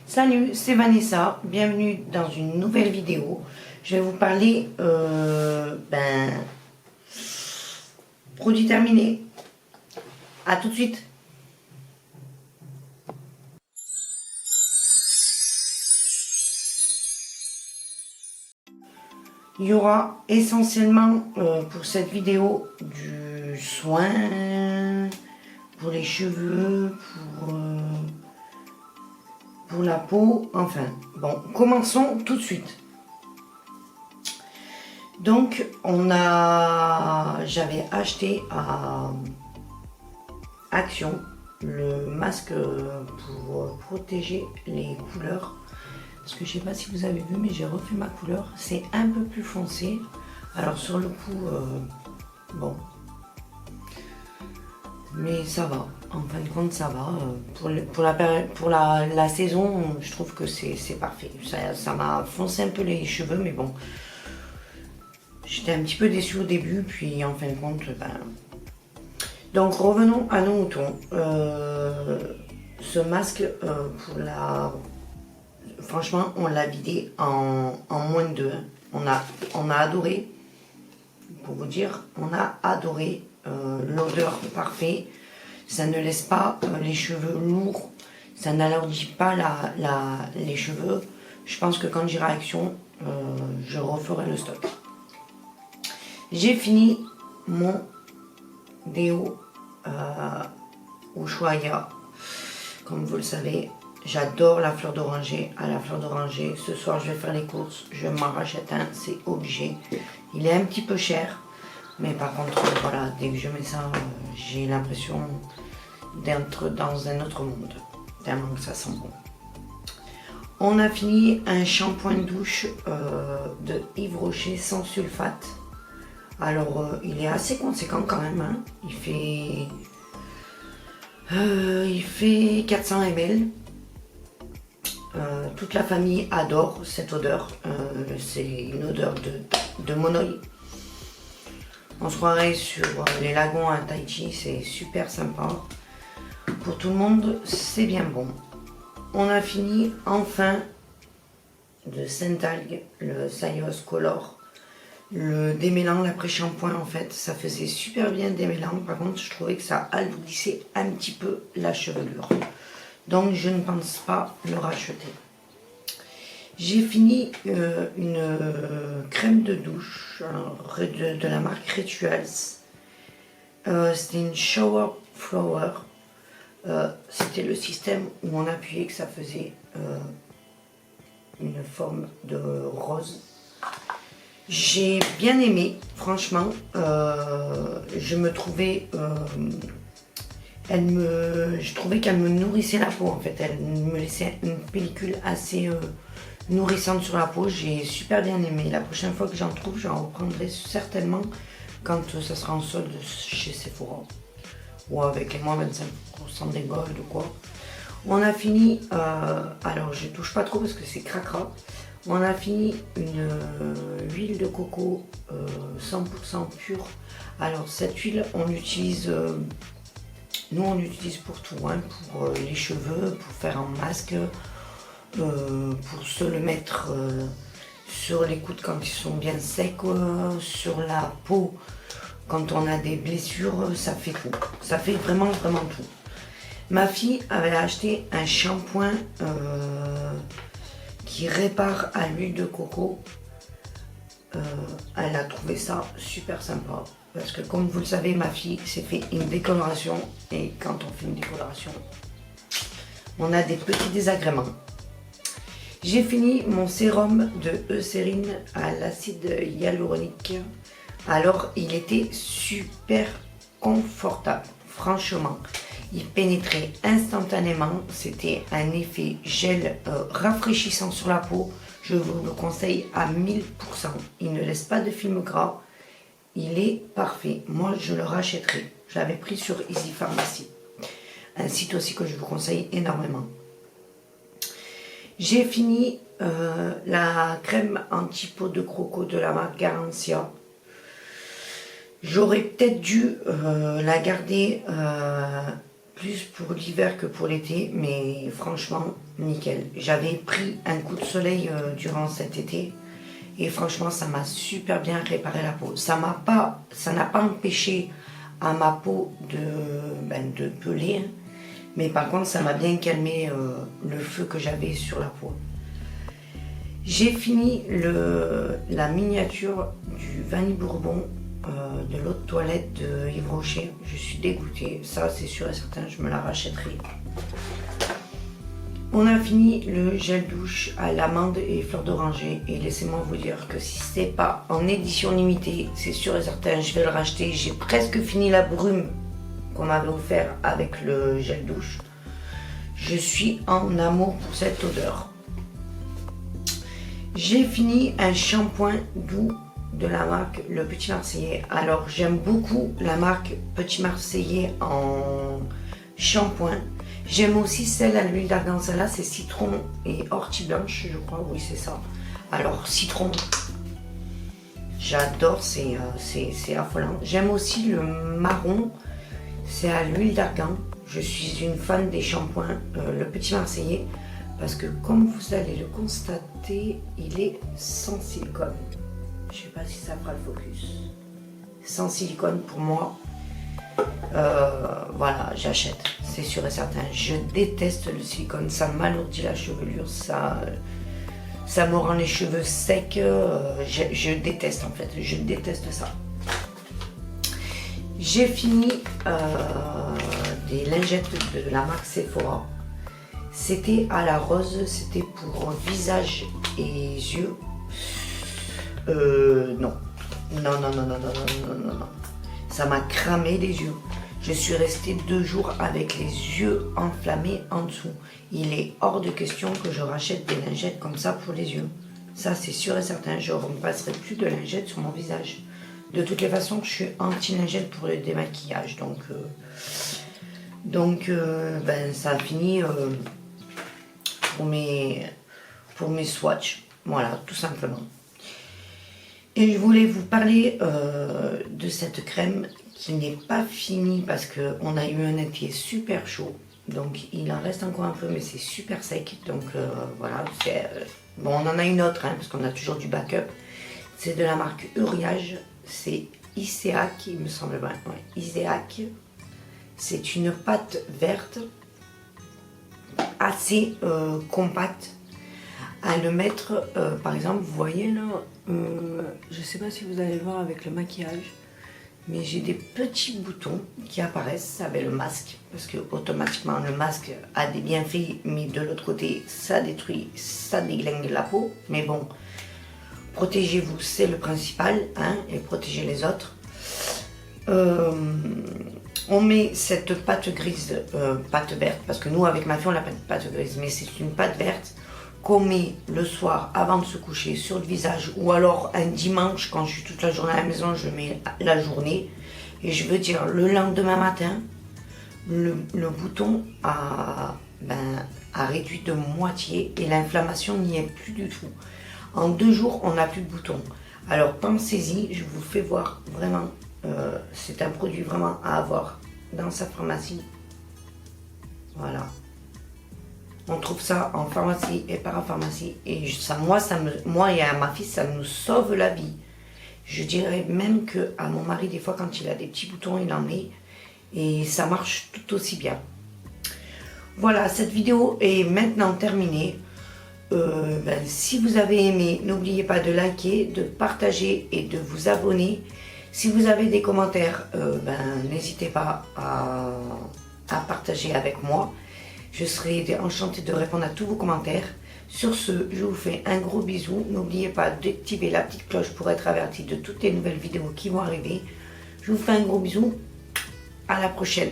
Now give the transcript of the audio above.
Salut, c'est Vanessa, bienvenue dans une nouvelle vidéo. Je vais vous parler, produit terminé. À tout de suite. Il y aura essentiellement pour cette vidéo du soin pour les cheveux, pour la peau, enfin. Bon, commençons tout de suite. Donc, j'avais acheté à Action le masque pour protéger les couleurs. Parce que je sais pas si vous avez vu, mais j'ai refait ma couleur. C'est un peu plus foncé. Alors sur le coup, bon. Mais ça va. En fin de compte, ça va. Pour la saison, je trouve que c'est parfait. Ça m'a foncé un peu les cheveux, mais bon. J'étais un petit peu déçue au début, puis en fin de compte, Donc revenons à nos moutons. Ce masque, franchement, on l'a vidé en moins de 2. On a adoré, pour vous dire, on a adoré l'odeur parfaite. Ça ne laisse pas les cheveux lourds, ça n'alourdit pas les cheveux. Je pense que quand j'irai à Action, je referai le stock. J'ai fini mon déo Ushuaïa. Comme vous le savez, j'adore la fleur d'oranger. À la fleur d'oranger, ce soir je vais faire les courses, je m'en rachète un, c'est obligé. Il est un petit peu cher, mais par contre, voilà, dès que je mets ça, j'ai l'impression d'être dans un autre monde, tellement que ça sent bon. On a fini un shampoing de douche de Yves Rocher sans sulfate. Alors, il est assez conséquent quand même, hein. Il fait 400 ml. Toute la famille adore cette odeur. C'est une odeur de monoï. On se croirait sur les lagons à Tahiti, c'est super sympa. Pour tout le monde, c'est bien bon. On a fini enfin de Saint-Algue, le Sayos Color. Le démêlant, l'après-shampoing, en fait, ça faisait super bien démêlant. Par contre, je trouvais que ça alourdissait un petit peu la chevelure. Donc, je ne pense pas le racheter. J'ai fini une crème de douche de la marque Rituals. C'était une Shower Flower. C'était le système où on appuyait que ça faisait une forme de rose. J'ai bien aimé, franchement. Je trouvais qu'elle me nourrissait la peau en fait. Elle me laissait une pellicule assez nourrissante sur la peau. J'ai super bien aimé. La prochaine fois que j'en trouve, j'en reprendrai certainement quand ça sera en solde chez Sephora. Ou avec les moins 25% des gold ou quoi. On a fini, alors je touche pas trop parce que c'est cracra. On a fini une huile de coco 100% pure. Alors cette huile, on l'utilise, nous on l'utilise pour tout, hein, pour les cheveux, pour faire un masque, pour se le mettre sur les coudes quand ils sont bien secs, sur la peau quand on a des blessures, ça fait tout. Ça fait vraiment tout. Ma fille avait acheté un shampoing qui répare à l'huile de coco. Elle a trouvé ça super sympa. Parce que comme vous le savez, ma fille s'est fait une décoloration. Et quand on fait une décoloration, on a des petits désagréments. J'ai fini mon sérum de Eucérine à l'acide hyaluronique. Alors, il était super confortable, franchement. Il pénétrait instantanément. C'était un effet gel rafraîchissant sur la peau. Je vous le conseille à 1000%. Il ne laisse pas de film gras. Il est parfait. Moi, je le rachèterai. Je l'avais pris sur Easy Pharmacy. Un site aussi que je vous conseille énormément. J'ai fini la crème anti-peau de croco de la marque Garancia. J'aurais peut-être dû la garder plus pour l'hiver que pour l'été, mais franchement, nickel. J'avais pris un coup de soleil durant cet été, et franchement, ça m'a super bien réparé la peau. Ça n'a pas empêché à ma peau de peler, mais par contre, ça m'a bien calmé le feu que j'avais sur la peau. J'ai fini la miniature du vanille bourbon de l'eau de toilette de Yves Rocher. Je suis dégoûtée, ça c'est sûr et certain, je me la rachèterai. On a fini le gel douche à l'amande et fleur d'oranger, et laissez-moi vous dire que si c'est pas en édition limitée, c'est sûr et certain, je vais le racheter. J'ai presque fini la brume qu'on m'avait offert avec le gel douche. Je suis en amour pour cette odeur. J'ai fini un shampoing doux de la marque Le Petit Marseillais. Alors j'aime beaucoup la marque Petit Marseillais en shampoing. J'aime aussi celle à l'huile d'argan. Celle-là c'est citron et ortie blanche, je crois. Oui, c'est ça. Alors citron, j'adore, c'est affolant. J'aime aussi le marron, c'est à l'huile d'argan. Je suis une fan des shampoings Le Petit Marseillais, parce que comme vous allez le constater, il est sans silicone. Je ne sais pas si ça fera le focus. Sans silicone pour moi. Voilà, j'achète, c'est sûr et certain. Je déteste le silicone, ça m'alourdit la chevelure, ça me rend les cheveux secs. Je déteste en fait, je déteste ça. J'ai fini des lingettes de la marque Sephora. C'était à la rose, c'était pour visage et yeux. Non. Non. Ça m'a cramé les yeux. Je suis restée 2 jours avec les yeux enflammés en dessous. Il est hors de question que je rachète des lingettes comme ça pour les yeux. Ça, c'est sûr et certain. Je ne repasserai plus de lingettes sur mon visage. De toutes les façons, je suis anti-lingette pour le démaquillage. Donc, ça a fini pour mes swatchs. Voilà, tout simplement. Et je voulais vous parler de cette crème qui n'est pas finie parce qu'on a eu un été super chaud. Donc il en reste encore un peu, mais c'est super sec. Donc voilà, bon, on en a une autre, hein, parce qu'on a toujours du backup. C'est de la marque Uriage. C'est Iseak, il me semble bien. Ouais, Iseak. C'est une pâte verte assez compacte. À le mettre, par exemple, vous voyez là, je sais pas si vous allez le voir avec le maquillage, mais j'ai des petits boutons qui apparaissent avec le masque, parce que automatiquement le masque a des bienfaits, mais de l'autre côté ça détruit, ça déglingue la peau. Mais bon, protégez-vous, c'est le principal, hein, et protégez les autres. On met cette pâte grise, pâte verte, parce que nous avec ma fille on l'appelle pâte grise, mais c'est une pâte verte qu'on met le soir avant de se coucher sur le visage, ou alors un dimanche quand je suis toute la journée à la maison, je mets la journée. Et je veux dire, le lendemain matin, le bouton a réduit de moitié et l'inflammation n'y est plus du tout. En 2 jours, on n'a plus de boutons. Alors pensez-y, je vous fais voir vraiment, c'est un produit vraiment à avoir dans sa pharmacie. Voilà. On trouve ça en pharmacie et parapharmacie. Et ça, moi et à ma fille, ça nous sauve la vie. Je dirais même que à mon mari, des fois, quand il a des petits boutons, il en met. Et ça marche tout aussi bien. Voilà, cette vidéo est maintenant terminée. Si vous avez aimé, n'oubliez pas de liker, de partager et de vous abonner. Si vous avez des commentaires, n'hésitez pas à partager avec moi. Je serai enchantée de répondre à tous vos commentaires. Sur ce, je vous fais un gros bisou. N'oubliez pas d'activer la petite cloche pour être averti de toutes les nouvelles vidéos qui vont arriver. Je vous fais un gros bisou. À la prochaine.